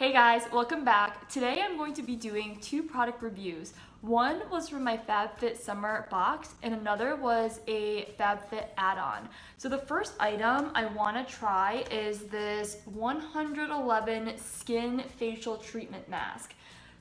Hey guys, welcome back. Today I'm going to be doing two product reviews. One was from my FabFit Summer box and another was a FabFit add-on. So the first item I want to try is this 111 Skin Facial Treatment Mask.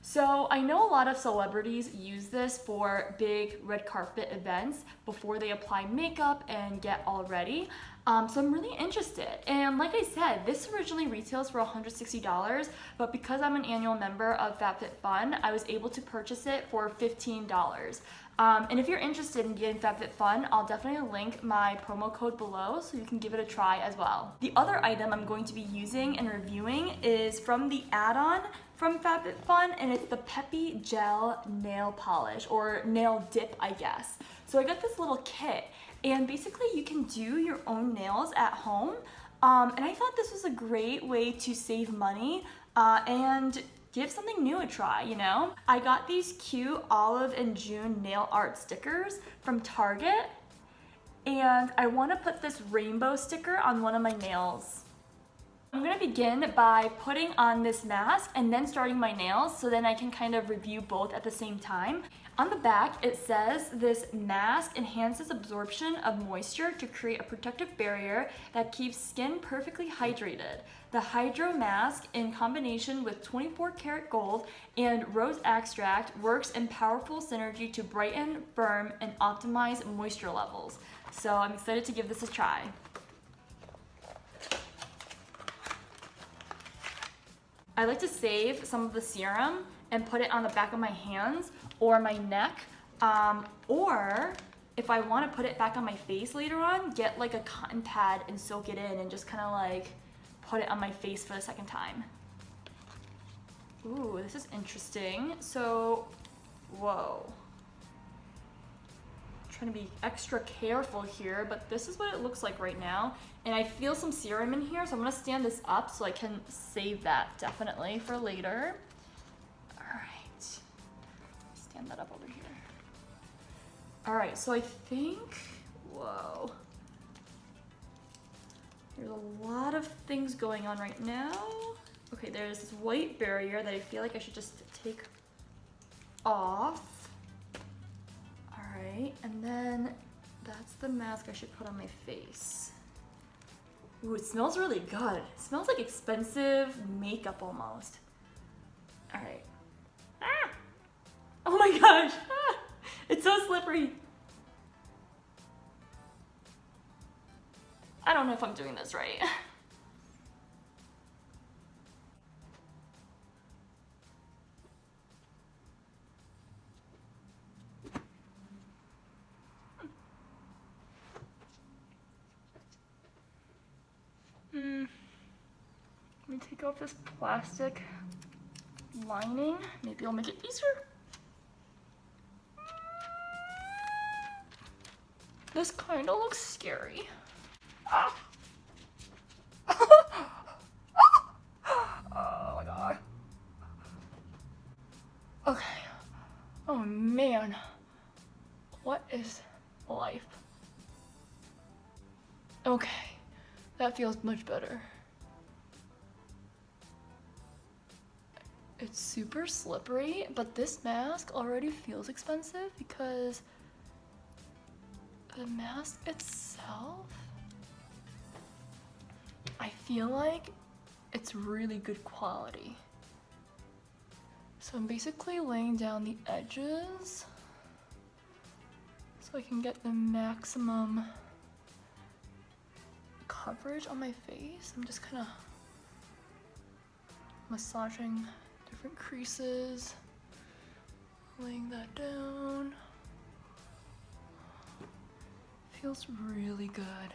So I know a lot of celebrities use this for big red carpet events before they apply makeup and get all ready. So I'm really interested. And like I said, this originally retails for $160, but because I'm an annual member of FabFitFun, I was able to purchase it for $15. And if you're interested in getting FabFitFun, I'll definitely link my promo code below so you can give it a try as well. The other item I'm going to be using and reviewing is from the add-on from FabFitFun, and it's the Peppi Gel Nail Polish, or Nail Dip, I guess. So I got this little kit, and basically you can do your own nails at home. And I thought this was a great way to save money and give something new a try, you know? I got these cute Olive and June nail art stickers from Target, and I want to put this rainbow sticker on one of my nails. I'm gonna begin by putting on this mask and then starting my nails so then I can kind of review both at the same time. On the back, it says this mask enhances absorption of moisture to create a protective barrier that keeps skin perfectly hydrated. The Hydro Mask, in combination with 24 karat gold and rose extract, works in powerful synergy to brighten, firm, and optimize moisture levels. So I'm excited to give this a try. I like to save some of the serum and put it on the back of my hands or my neck, or if I want to put it back on my face later on, get like a cotton pad and soak it in and just kind of like put it on my face for the second time. Ooh, this is interesting. So, whoa. Trying to be extra careful here, but this is what it looks like right now. And I feel some serum in here, so I'm gonna stand this up so I can save that definitely for later. All right, stand that up over here. All right, so I think, whoa. There's a lot of things going on right now. Okay, there's this white barrier that I feel like I should just take off. All right, and then that's the mask I should put on my face. Ooh, it smells really good. It smells like expensive makeup almost. All right. Ah! Oh my gosh, ah! It's so slippery. I don't know if I'm doing this right. Let me take off this plastic lining. Maybe I'll make it easier. This kind of looks scary. Ah. Oh my god. Okay. Oh man. What is life? Okay. That feels much better. It's super slippery, but this mask already feels expensive because the mask itself, I feel like it's really good quality. So I'm basically laying down the edges so I can get the maximum coverage on my face. I'm just kind of massaging different creases, laying that down. Feels really good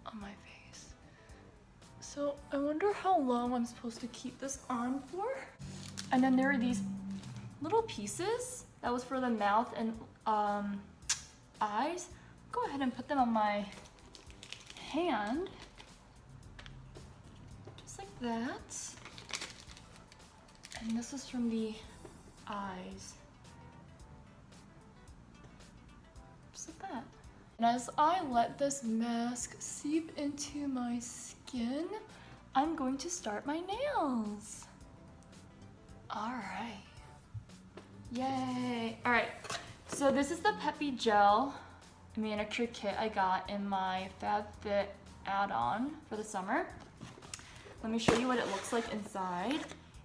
on my face. So I wonder how long I'm supposed to keep this on for. And then there are these little pieces that was for the mouth and eyes. Go ahead and put them on my hand, just like that. And this is from the eyes, just like that. And as I let this mask seep into my skin, I'm going to start my nails. Yay! Alright, so this is the Peppi gel manicure kit I got in my FabFit add-on for the summer. Let me show you what it looks like inside.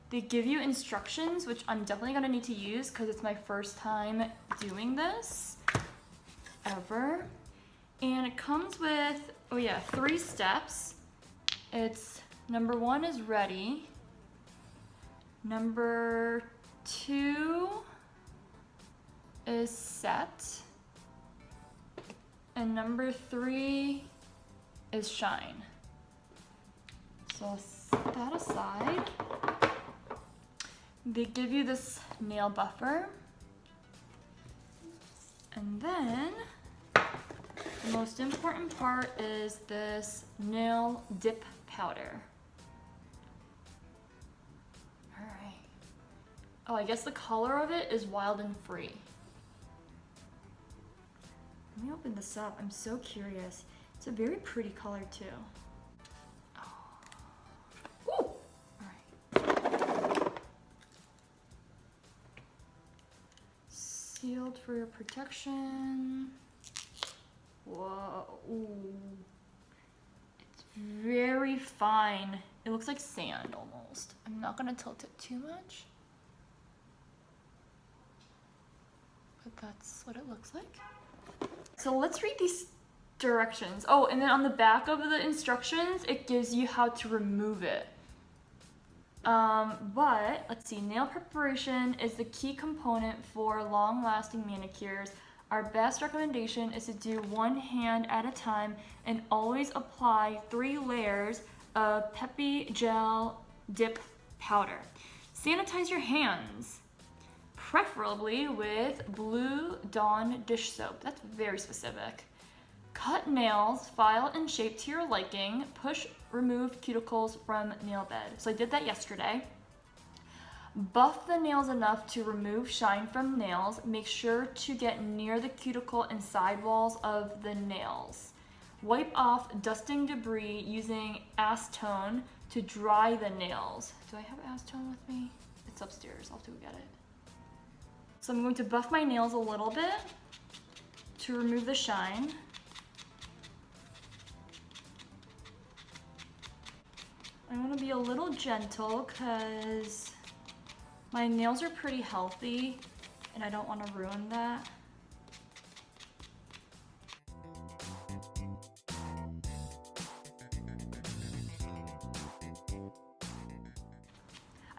They give you instructions, which I'm definitely gonna need to use because it's my first time doing this ever. And it comes with, 3 steps. It's number 1 is ready. Number 2 is set. And number 3 is shine. So I'll set that aside. They give you this nail buffer. And then the most important part is this nail dip powder. All right. Oh, I guess the color of it is wild and free. Let me open this up. I'm so curious. It's a very pretty color too. Oh. All right. Sealed for your protection. Whoa. Ooh. It's very fine. It looks like sand almost. I'm not gonna tilt it too much. But that's what it looks like. So let's read these directions. Oh, and then on the back of the instructions, it gives you how to remove it. But let's see, nail preparation is the key component for long-lasting manicures. Our best recommendation is to do one hand at a time and always apply 3 layers of Peppi gel dip powder. Sanitize your hands, preferably with Blue Dawn dish soap. That's very specific. Cut nails, file and shape to your liking. Push, remove cuticles from nail bed. So I did that yesterday. Buff the nails enough to remove shine from nails. Make sure to get near the cuticle and sidewalls of the nails. Wipe off dusting debris using acetone to dry the nails. Do I have acetone with me? It's upstairs. I'll have to go get it. So I'm going to buff my nails a little bit to remove the shine. I want to be a little gentle because my nails are pretty healthy and I don't want to ruin that.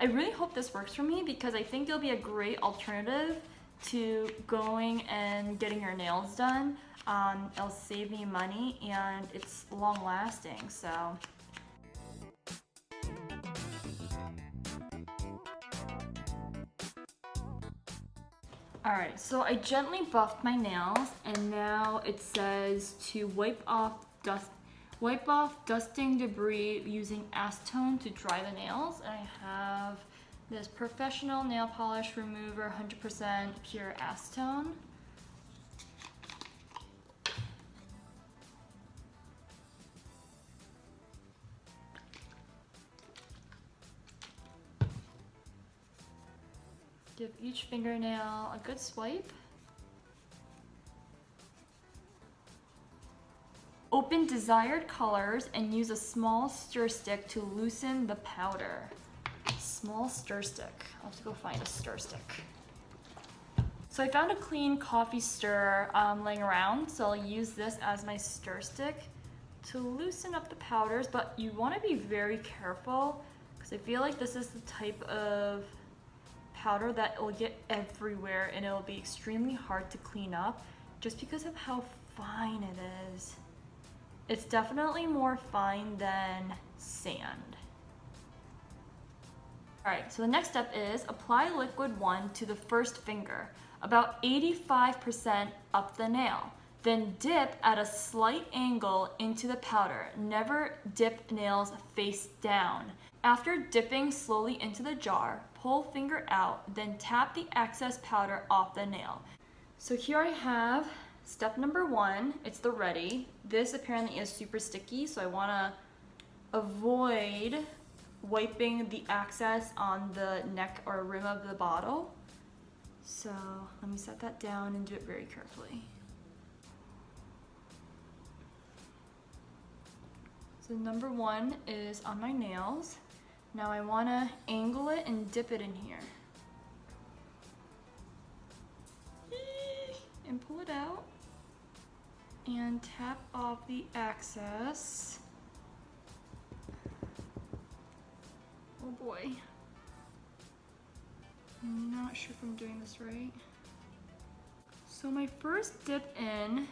I really hope this works for me because I think it'll be a great alternative to going and getting your nails done. It'll save me money and it's long lasting, so. Alright, so I gently buffed my nails and now it says to wipe off dusting debris using acetone to dry the nails. And I have this professional nail polish remover, 100% pure acetone. Give each fingernail a good swipe. Open desired colors and use a small stir stick to loosen the powder. Small stir stick. I'll have to go find a stir stick. So I found a clean coffee stir laying around, so I'll use this as my stir stick to loosen up the powders, but you want to be very careful because I feel like this is the type of powder that will get everywhere and it'll be extremely hard to clean up just because of how fine it is. It's definitely more fine than sand. Alright, so the next step is apply liquid 1 to the first finger, about 85% up the nail. Then dip at a slight angle into the powder. Never dip nails face down. After dipping slowly into the jar, pull finger out, then tap the excess powder off the nail. So here I have step number 1, it's the ready. This apparently is super sticky, so I want to avoid wiping the excess on the neck or rim of the bottle. So let me set that down and do it very carefully. So number one is on my nails. Now I want to angle it and dip it in here. And pull it out and tap off the excess. Oh boy. I'm not sure if I'm doing this right. So my first dip in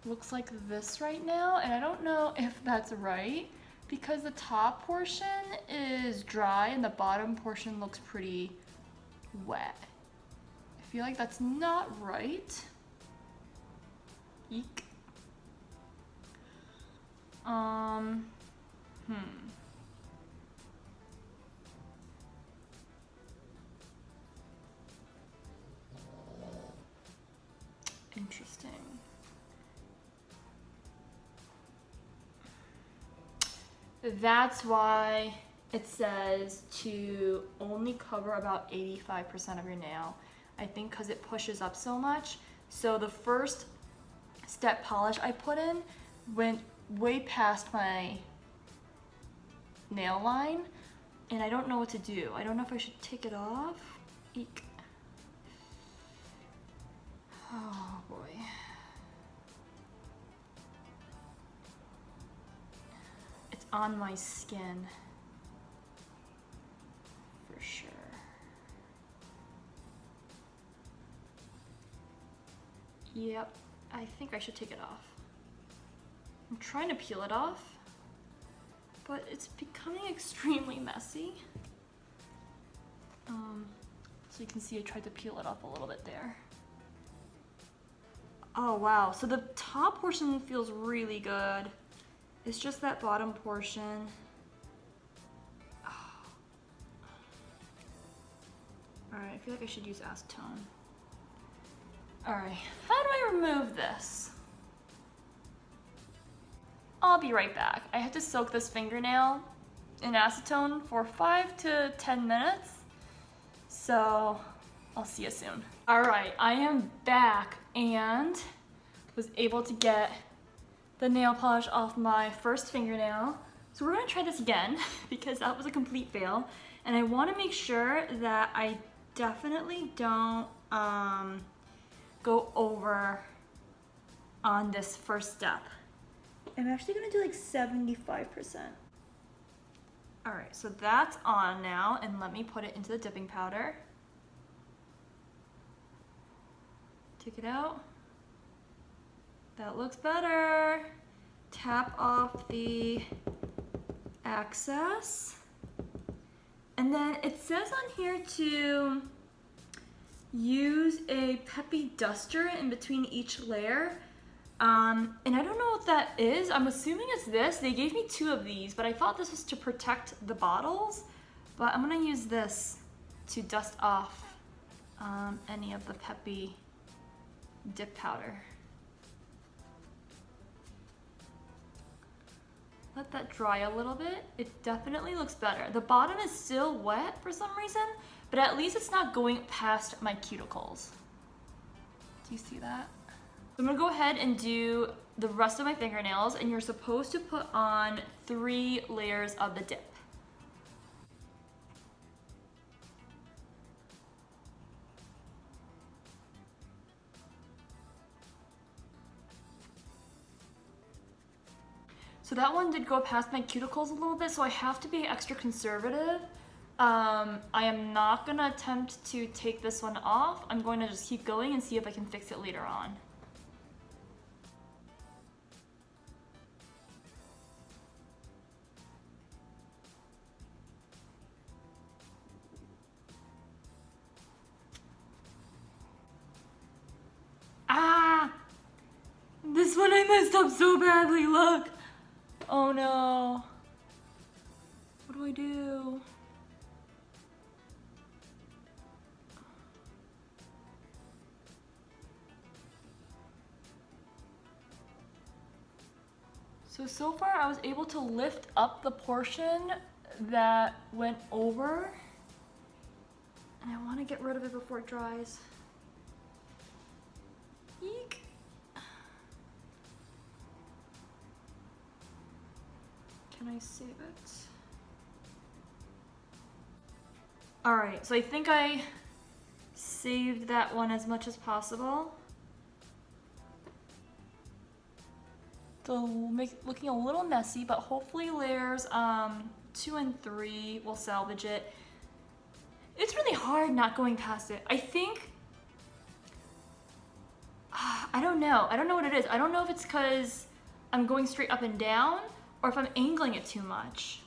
looks like this right now, and I don't know if that's right because the top portion is dry and the bottom portion looks pretty wet. I feel like that's not right. Eek. Interesting. That's why it says to only cover about 85% of your nail. I think because it pushes up so much. So the first step polish I put in went way past my nail line, and I don't know what to do. I don't know if I should take it off. Eek. Oh boy. It's on my skin. For sure. Yep, I think I should take it off. I'm trying to peel it off, but it's becoming extremely messy. So you can see I tried to peel it off a little bit there. Oh wow, so the top portion feels really good. It's just that bottom portion. Oh. Alright, I feel like I should use acetone. Alright, how do I remove this? I'll be right back. I have to soak this fingernail in acetone for 5 to 10 minutes. So I'll see you soon. Alright, I am back and was able to get the nail polish off my first fingernail. So we're gonna try this again because that was a complete fail. And I wanna make sure that I definitely don't go over on this first step. I'm actually gonna do like 75%. All right, so that's on now, and let me put it into the dipping powder. Take it out. That looks better. Tap off the excess. And then it says on here to use a Peppi duster in between each layer. And I don't know what that is. I'm assuming it's this. They gave me 2 of these, but I thought this was to protect the bottles. But I'm gonna use this to dust off any of the Peppi dip powder. Let that dry a little bit. It definitely looks better. The bottom is still wet for some reason, but at least it's not going past my cuticles. Do you see that? I'm gonna go ahead and do the rest of my fingernails, and you're supposed to put on 3 layers of the dip. So that one did go past my cuticles a little bit, so I have to be extra conservative. I am not gonna attempt to take this one off. I'm going to just keep going and see if I can fix it later on. Ah! This one I messed up so badly, look! Oh no. What do I do? So far I was able to lift up the portion that went over. And I want to get rid of it before it dries. Eek. Can I save it? Alright, so I think I saved that one as much as possible. So looking a little messy, but hopefully layers 2 and 3 will salvage it. It's really hard not going past it. I think, I don't know what it is. I don't know if it's because I'm going straight up and down or if I'm angling it too much.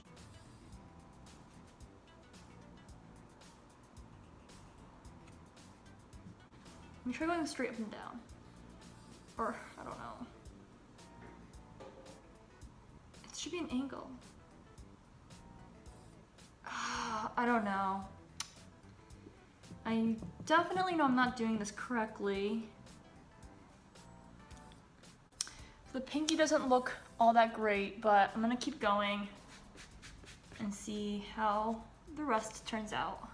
Let me try going straight up and down. Or, I don't know. It should be an angle. I don't know. I definitely know I'm not doing this correctly. The pinky doesn't look all that great, but I'm gonna keep going and see how the rest turns out.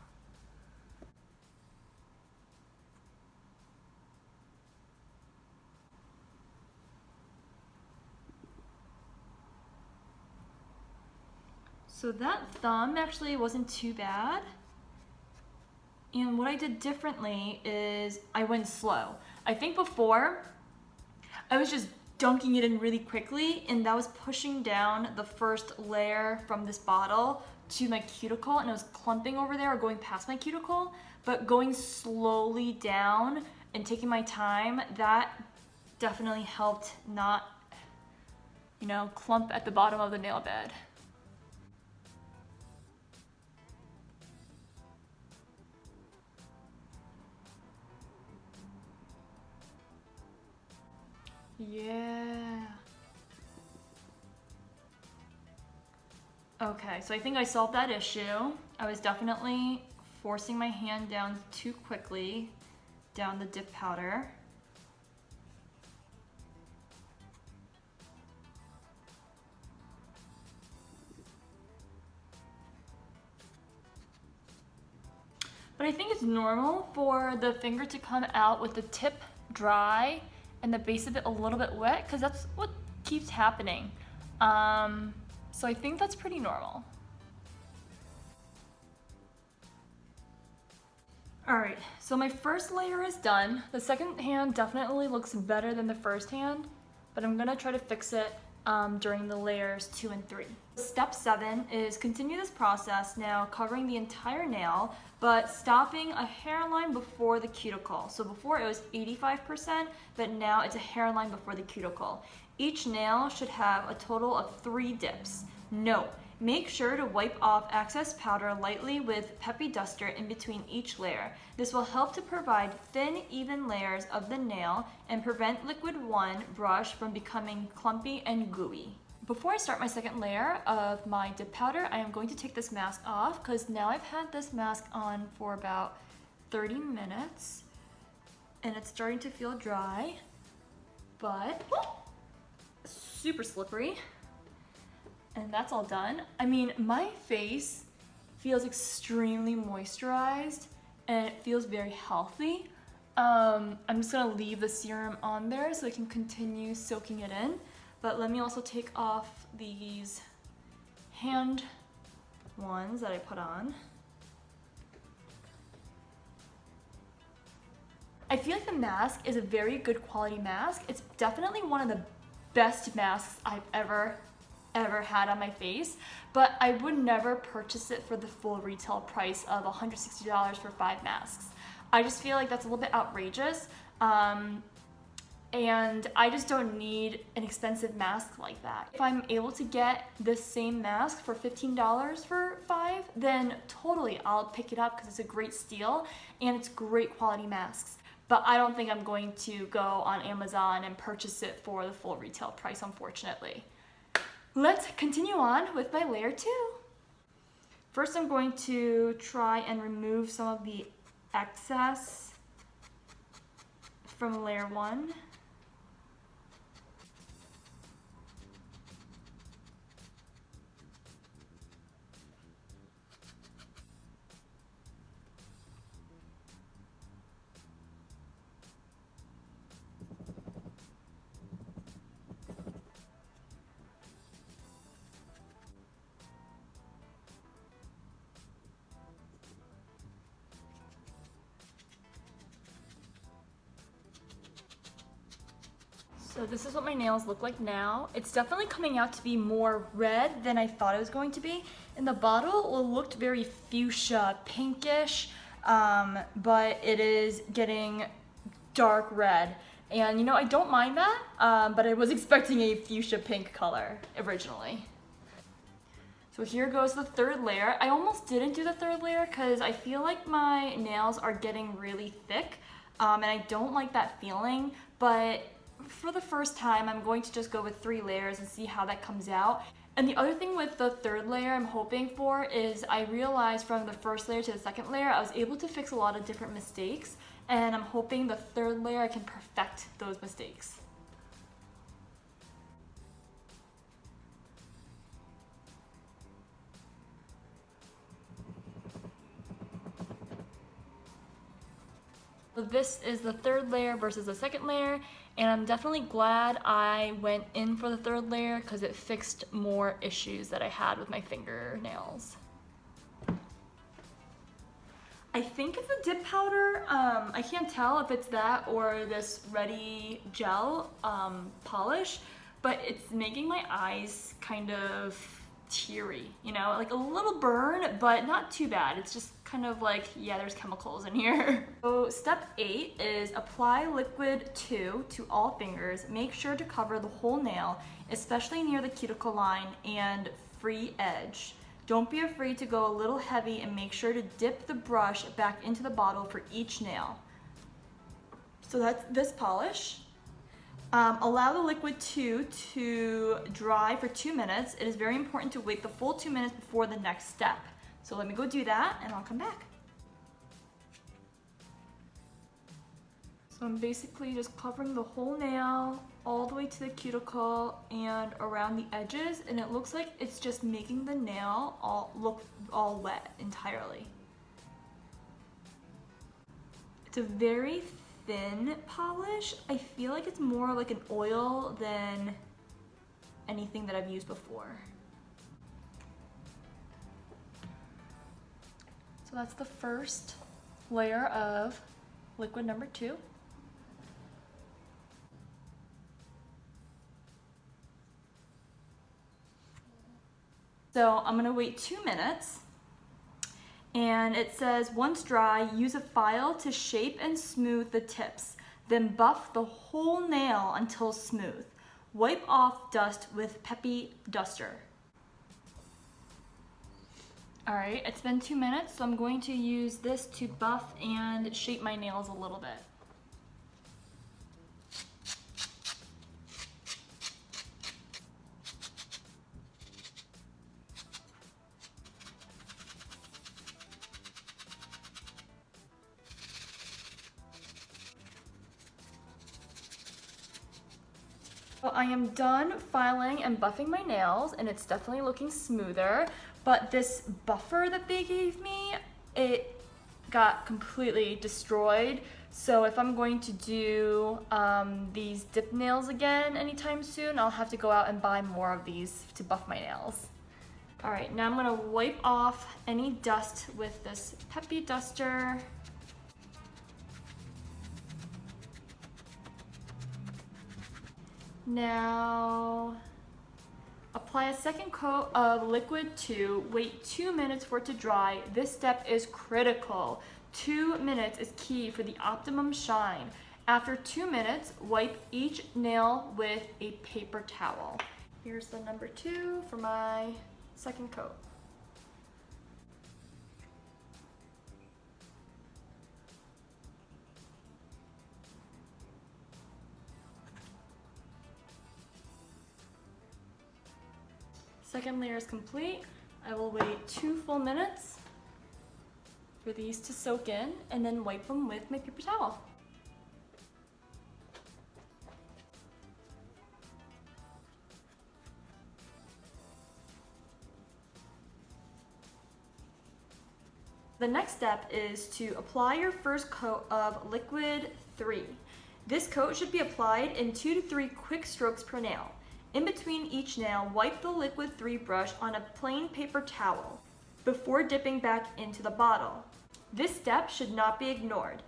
So that thumb actually wasn't too bad. And what I did differently is I went slow. I think before I was just dunking it in really quickly, and that was pushing down the first layer from this bottle to my cuticle, and it was clumping over there or going past my cuticle. But going slowly down and taking my time, that definitely helped not, you know, clump at the bottom of the nail bed. Yeah. Okay, so I think I solved that issue. I was definitely forcing my hand down too quickly down the dip powder. But I think it's normal for the finger to come out with the tip dry and the base of it a little bit wet, because that's what keeps happening. So I think that's pretty normal. All right, so my first layer is done. The second hand definitely looks better than the first hand, but I'm gonna try to fix it during the layers 2 and 3. Step 7 is continue this process now covering the entire nail, but stopping a hairline before the cuticle. So before it was 85%, but now it's a hairline before the cuticle. Each nail should have a total of 3 dips. Note, make sure to wipe off excess powder lightly with Peppi duster in between each layer. This will help to provide thin, even layers of the nail and prevent liquid 1 brush from becoming clumpy and gooey. Before I start my second layer of my dip powder, I am going to take this mask off because now I've had this mask on for about 30 minutes and it's starting to feel dry, but super slippery. And that's all done. I mean, my face feels extremely moisturized and it feels very healthy. I'm just gonna leave the serum on there so I can continue soaking it in. But let me also take off these hand ones that I put on. I feel like the mask is a very good quality mask. It's definitely one of the best masks I've ever had on my face, but I would never purchase it for the full retail price of $160 for 5 masks. I just feel like that's a little bit outrageous. And I just don't need an expensive mask like that. If I'm able to get this same mask for $15 for 5, then totally I'll pick it up because it's a great steal and it's great quality masks. But I don't think I'm going to go on Amazon and purchase it for the full retail price, unfortunately. Let's continue on with my layer 2. First, I'm going to try and remove some of the excess from layer 1. So this is what my nails look like now. It's definitely coming out to be more red than I thought it was going to be. In the bottle, it looked very fuchsia, pinkish, but it is getting dark red. And you know, I don't mind that, but I was expecting a fuchsia pink color originally. So here goes the third layer. I almost didn't do the third layer because I feel like my nails are getting really thick, and I don't like that feeling, but for the first time, I'm going to just go with 3 layers and see how that comes out. And the other thing with the third layer I'm hoping for is I realized from the first layer to the second layer, I was able to fix a lot of different mistakes, and I'm hoping the third layer I can perfect those mistakes. So this is the third layer versus the second layer, and I'm definitely glad I went in for the third layer because it fixed more issues that I had with my fingernails. I think it's a dip powder. I can't tell if it's that or this ready gel polish, but it's making my eyes kind of teary, you know, like a little burn, but not too bad. It's just kind of like, yeah, there's chemicals in here. So step 8 is apply liquid 2 to all fingers. Make sure to cover the whole nail, especially near the cuticle line and free edge. Don't be afraid to go a little heavy and make sure to dip the brush back into the bottle for each nail. So that's this polish. Allow the liquid 2 to dry for 2 minutes. It is very important to wait the full 2 minutes before the next step. So let me go do that and I'll come back. So I'm basically just covering the whole nail all the way to the cuticle and around the edges, and it looks like it's just making the nail look all wet entirely. It's a very thin polish. I feel like it's more like an oil than anything that I've used before. So that's the first layer of liquid number 2. So I'm gonna wait 2 minutes, and it says once dry, use a file to shape and smooth the tips, then buff the whole nail until smooth. Wipe off dust with Peppi duster. All right, it's been 2 minutes, so I'm going to use this to buff and shape my nails a little bit. So I am done filing and buffing my nails, and it's definitely looking smoother, but this buffer that they gave me, it got completely destroyed. So if I'm going to do these dip nails again anytime soon, I'll have to go out and buy more of these to buff my nails. All right, now I'm gonna wipe off any dust with this Peppi duster. Now, apply a second coat of liquid 2, wait 2 minutes for it to dry. This step is critical. 2 minutes is key for the optimum shine. After 2 minutes, wipe each nail with a paper towel. Here's the number 2 for my second coat. Second layer is complete. I will wait 2 full minutes for these to soak in and then wipe them with my paper towel. The next step is to apply your first coat of liquid 3. This coat should be applied in 2 to 3 quick strokes per nail. In between each nail, wipe the liquid 3 brush on a plain paper towel before dipping back into the bottle. This step should not be ignored.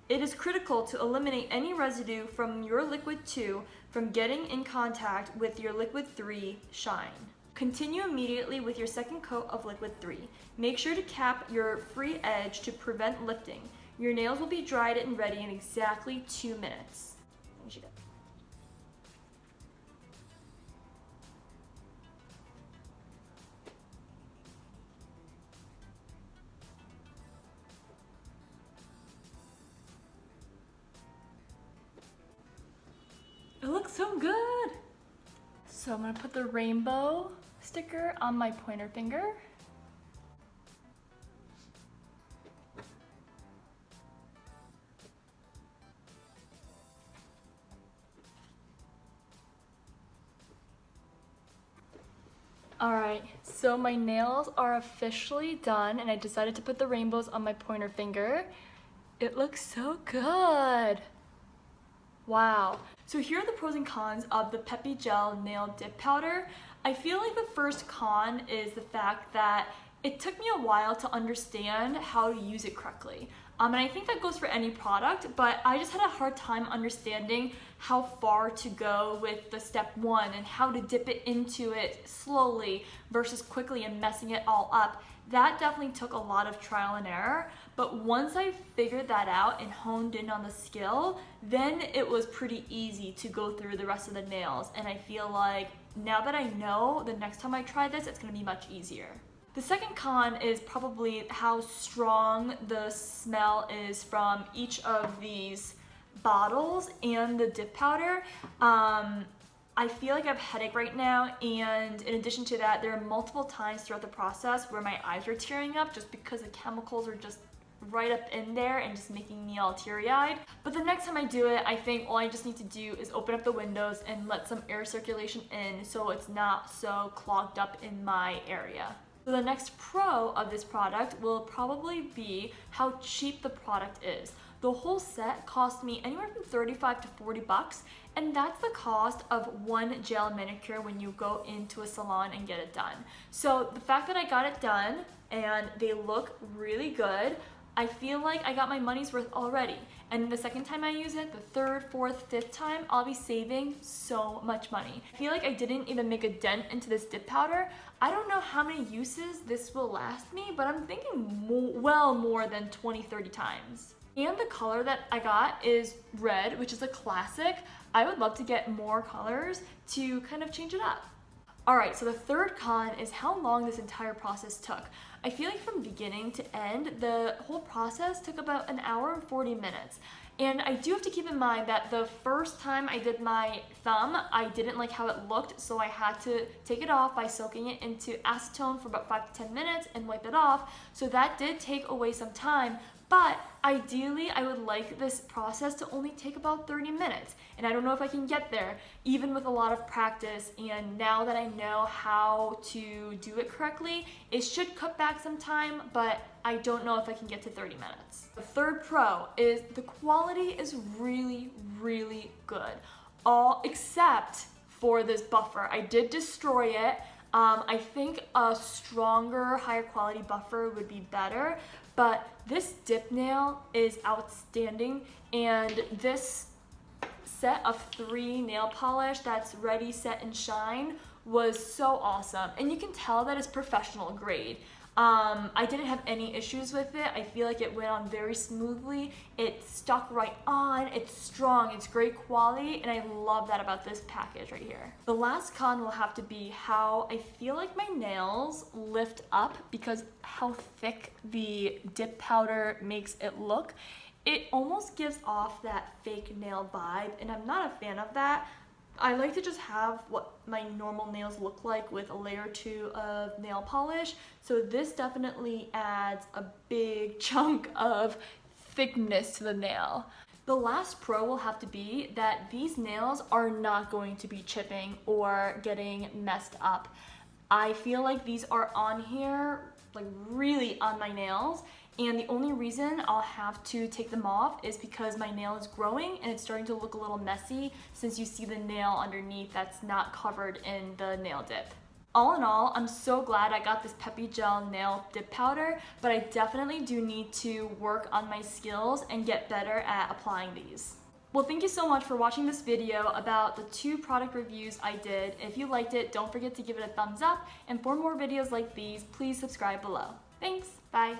It is critical to eliminate any residue from your liquid 2 from getting in contact with your liquid 3 shine. Continue immediately with your second coat of liquid 3. Make sure to cap your free edge to prevent lifting. Your nails will be dried and ready in exactly 2 minutes. It looks so good! So I'm gonna put the rainbow sticker on my pointer finger. Alright, so my nails are officially done and I decided to put the rainbows on my pointer finger. It looks so good! Wow. So here are the pros and cons of the Peppi Gel Nail Dip Powder. I feel like the first con is the fact that it took me a while to understand how to use it correctly. And I think that goes for any product, but I just had a hard time understanding how far to go with the step 1 and how to dip it into it slowly versus quickly and messing it all up. That definitely took a lot of trial and error, but once I figured that out and honed in on the skill, then it was pretty easy to go through the rest of the nails, and I feel like now that I know, the next time I try this, it's going to be much easier. The second con is probably how strong the smell is from each of these bottles and the dip powder. I feel like I have a headache right now, and in addition to that, there are multiple times throughout the process where my eyes are tearing up just because the chemicals are just right up in there and just making me all teary-eyed. But the next time I do it, I think all I just need to do is open up the windows and let some air circulation in so it's not so clogged up in my area. So the next pro of this product will probably be how cheap the product is. The whole set cost me anywhere from 35 to 40 bucks, and that's the cost of one gel manicure when you go into a salon and get it done. So the fact that I got it done and they look really good, I feel like I got my money's worth already. And the second time I use it, the third, fourth, fifth time, I'll be saving so much money. I feel like I didn't even make a dent into this dip powder. I don't know how many uses this will last me, but I'm thinking well more than 20, 30 times. And the color that I got is red, which is a classic. I would love to get more colors to kind of change it up. Alright, so the third con is how long this entire process took. I feel like from beginning to end, the whole process took about an hour and 40 minutes. And I do have to keep in mind that the first time I did my thumb, I didn't like how it looked, so I had to take it off by soaking it into acetone for about 5 to 10 minutes and wipe it off. So that did take away some time, but ideally I would like this process to only take about 30 minutes. And I don't know if I can get there, even with a lot of practice. And now that I know how to do it correctly, it should cut back some time, but I don't know if I can get to 30 minutes. The third pro is the quality is really, really good. All except for this buffer. I did destroy it. I think a stronger, higher quality buffer would be better, but this dip nail is outstanding, and this set of 3 nail polish that's ready, set, and shine was so awesome. And you can tell that it's professional grade. I didn't have any issues with it. I feel like it went on very smoothly. It stuck right on. It's strong. It's great quality, and I love that about this package right here. The last con will have to be how I feel like my nails lift up because how thick the dip powder makes it look. It almost gives off that fake nail vibe, and I'm not a fan of that. I like to just have what my normal nails look like with a layer or 2 of nail polish. So this definitely adds a big chunk of thickness to the nail. The last pro will have to be that these nails are not going to be chipping or getting messed up. I feel like these are on here, like really on my nails. And the only reason I'll have to take them off is because my nail is growing and it's starting to look a little messy since you see the nail underneath that's not covered in the nail dip. all in all, I'm so glad I got this Peppi Gel Nail Dip Powder, but I definitely do need to work on my skills and get better at applying these. Well, thank you so much for watching this video about the 2 product reviews I did. If you liked it, don't forget to give it a thumbs up, and for more videos like these, please subscribe below. Thanks, bye!